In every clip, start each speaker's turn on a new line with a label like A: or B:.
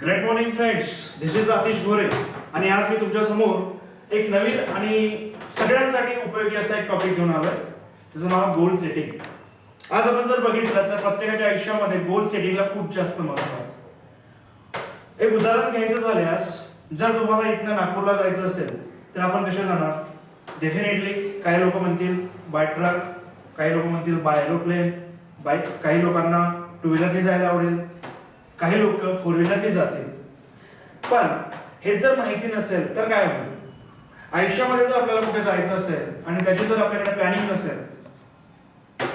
A: Great morning friends, this is Atish Gore आणि आज मी तुमच्या समोर एक नवीन आणि सगळ्यांसाठी उपयोगी असा एक टॉपिक घेऊन आलोय. त्याचं नाव गोल सेटिंग. आज आपण जर बघितलं तर प्रत्येकाच्या आयुष्यामध्ये गोल सेटिंगला खूप जास्त महत्त्व आहे. एक उदाहरण घ्यायचं झाल्यास, जर तुम्हाला इथनं नागपूरला जायचं असेल तर आपण कसे जाणार? डेफिनेटली काही लोक म्हणतील बाय ट्रक, काही लोक म्हणतील बाय एरोप्लेन, काही लोकांना टू व्हीलरने जायला आवडेल, काही लोक फोर व्हीलरने जातील. पण हे जर माहिती नसेल तर काय होईल? आयुष्यामध्ये जर आपल्याला कुठे जायचं असेल आणि त्याची जर आपल्याकडे प्लॅनिंग नसेल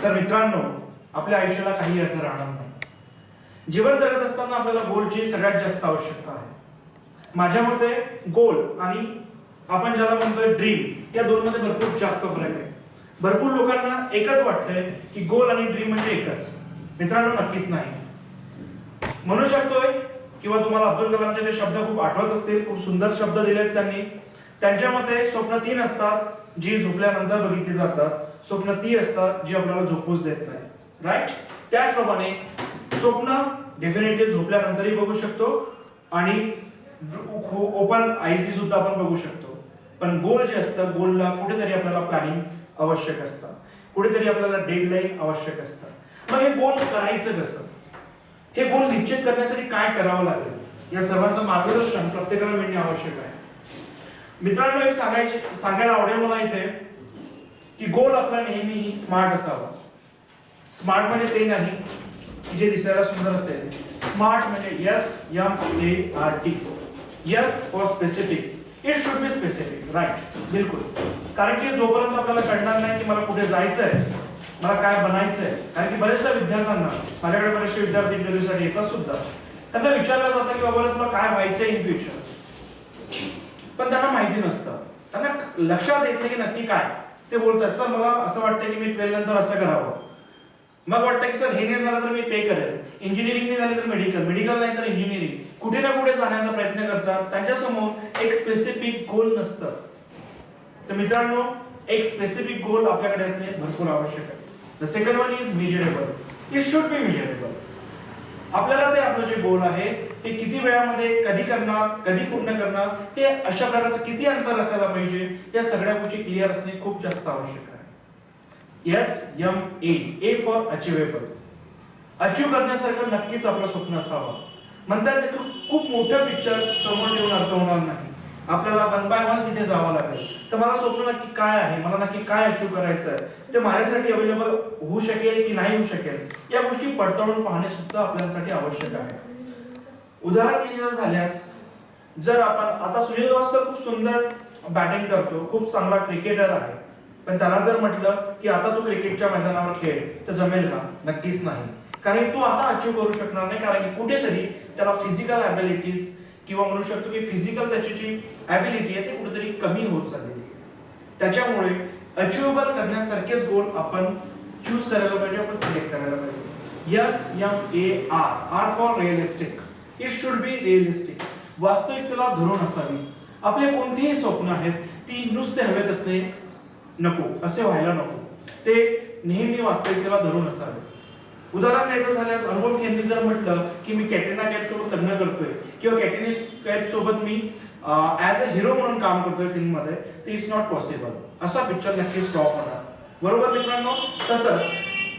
A: तर मित्रांनो, आपल्या आयुष्याला काही अर्थ राहणार नाही. जीवन जगत असताना आपल्याला गोलची सगळ्यात जास्त आवश्यकता आहे. माझ्या मते गोल आणि आपण ज्याला म्हणतोय ड्रीम, या दोनमध्ये भरपूर जास्त फरक आहे. भरपूर लोकांना एकच वाटतंय की गोल आणि ड्रीम म्हणजे एकच. मित्रांनो, नक्कीच नाही. म्हणू शकतोय किंवा तुम्हाला अब्दुल कलामचे ते शब्द खूप आठवत असतील. खूप सुंदर शब्द दिलेत त्यांनी. त्यांच्या मते स्वप्न 3 असतात जी झोपल्यानंतर बघितली जातात, स्वप्न 3 असतात जी आपल्याला झोपूच देत नाही. राईट? त्याचप्रमाणे स्वप्न डेफिनेटली झोपल्यानंतरही बघू शकतो आणि ओपन आईजनी सुद्धा आपण बघू शकतो. पण गोल जे असतं, गोलला कुठेतरी आपल्याला प्लॅनिंग आवश्यक असतं, कुठेतरी आपल्याला डेडलाईन आवश्यक असतं. मग हे गोल करायचं कसं? हे गोल निश्चित करण्यासाठी काय करावं लागेल? या सर्वांचं मार्गदर्शन प्रत्येकाला मिळणे आवश्यक आहे. मित्रांनो, एक सांगायला आवडेल मला इथे की गोल आपला नेहमी स्मार्ट असावा. स्मार्ट म्हणजे ते नाही की जे दिसायला सुंदर असेल. स्मार्ट म्हणजे SMART. Yes for specific. It should be specific. Right? बिलकुल. कारण की जोपर्यंत आपल्याला कळणार नाही की मला कुठे जायचं आहे, मला काय बनायचं आहे, कारण की बरेचशा विद्यार्थ्यांना, माझ्याकडे बरेचसे विद्यार्थी इंटरव्ह्यूसाठी येतात सुद्धा, त्यांना विचारलं जातं की बाबा तुला काय व्हायचंय इन फ्युचर, पण त्यांना माहिती नसतं. त्यांना लक्षात येत नाही की नक्की काय. ते बोलतात, सर मला असं वाटतं की मी 12 नंतर असं करावं. मग वाटतं की सर हे नाही झालं तर मी ते करेल, इंजिनिअरिंग नाही झाली तर मेडिकल, मेडिकल नाही तर इंजिनिअरिंग, कुठे ना कुठे जाण्याचा प्रयत्न करतात. त्यांच्यासमोर एक स्पेसिफिक गोल नसतं. तर मित्रांनो, एक स्पेसिफिक गोल आपल्याकडे असणे भरपूर आवश्यक आहे. The second one is measurable. It should B measurable. आपल्याला ते आपलं जे गोल आहे ते किती वेळामध्ये, कधी करणार, कधी पूर्ण करणार, हे अशा प्रकारचं किती अंतर असायला पाहिजे, या सगळ्या गोष्टी क्लिअर असणे खूप जास्त आवश्यक आहे. SMA for achievable. अचीव करण्यासारखं नक्कीच आपलं स्वप्न असावं. म्हणतात की खूप मोठं पिक्चर समोर ठेवून अर्थ होणार नाही. आपल्याला 1 बाय 1 तिथे जावं लागेल. तर मला स्वप्न नक्की काय आहे, मला नक्की काय अचीव करायचं आहे, ते माझ्यासाठी अवेलेबल होऊ शकेल की नाही होऊ शकेल, या गोष्टी पडताळून पाहणे सुद्धा आपल्यासाठी आवश्यक आहे. उदाहरण घ्यायचं झाल्यास, जर आपण आता सुनील गावस्कर खूप सुंदर बॅटिंग करतो, खूप चांगला क्रिकेटर आहे, पण त्याला जर म्हटलं की आता तू क्रिकेटच्या मैदानावर खेळ, तर जमेल का? नक्कीच नाही. कारण तो आता अचीव करू शकणार नाही, कारण की कुठेतरी त्याला फिजिकल ॲबिलिटीज किंवा म्हणू शकतो की फिजिकल त्याची जी ॲबिलिटी आहे ती कुठेतरी कमी होत चाललेली आहे. त्याच्यामुळे अचिवेबल करण्यासारखेच गोल आपण चूज करायला पाहिजे, आपण सिलेक्ट करायला पाहिजे. SMAR for realistic. It should be realistic. वास्तविकतेला धरून असावी. आपले कोणतेही स्वप्न आहेत ती नुसते हवेत असणे नको, असे व्हायला नको. ते नेहमी वास्तविकतेला धरून असावे. उदाहरण द्यायचं झाल्यास, अनुपम खेरनी जर म्हटलं की मी कॅटरीना कैफ सोबत लग्न करतोय किंवा कॅटरीना कैफ सोबत मी ॲज अ हिरो म्हणून काम करतोय फिल्म मध्ये, तर इट्स नॉट पॉसिबल. असा पिक्चर नक्कीच फ्लॉप होणार. बरोबर मित्रांनो? तसंच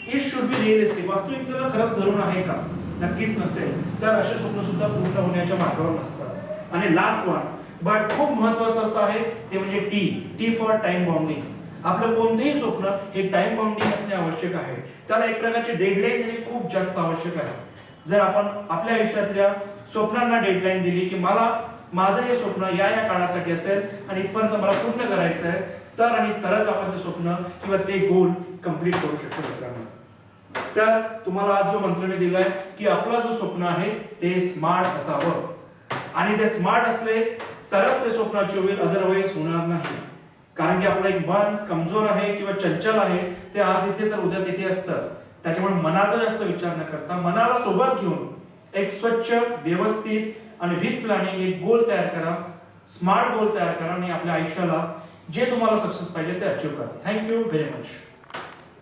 A: इट शुड बी रिअलिस्टिक. वास्तविकतेला खरंच धरून आहे का? नक्कीच नसेल तर असे स्वप्न सुद्धा पूर्ण होण्याच्या मार्गावर नसतात. आणि लास्ट वन बट खूप महत्त्वाचं असं आहे, ते म्हणजे टी फॉर टाइम बाउंडिंग. आपलं कोणतेही स्वप्न हे टाइम बाउंडिंग असणे आवश्यक आहे. त्याला एक प्रकारची डेडलाईन देणे खूप जास्त आवश्यक आहे. जर आपण आपल्या आयुष्यातल्या स्वप्नांना डेडलाईन दिली की मला माझं हे स्वप्न या काळासाठी असेल आणि इथपर्यंत मला पूर्ण करायचं आहे, तर आणि तरच आपण ते स्वप्न किंवा ते गोल कंप्लीट करू शकतो मित्रांनो. तर तुम्हाला आज जो मंत्र मी दिलाय की आपला जो स्वप्न आहे ते स्मार्ट असावं, आणि ते स्मार्ट असले तरच ते स्वप्न अचीव होईल, अदरवाईज होणार नाही. कारण की आपलं एक मन कमजोर आहे किंवा चंचल आहे, ते आज इथे तर उद्या तिथे असतं. त्याच्यामुळे मनाचा जास्त विचार न करता मनाला सोबत घेऊन एक स्वच्छ, व्यवस्थित आणि विथ प्लॅनिंग एक गोल तयार करा, स्मार्ट गोल तयार करा आणि आपल्या आयुष्याला जे तुम्हाला सक्सेस पाहिजे ते अचीव करा. Thank you very much.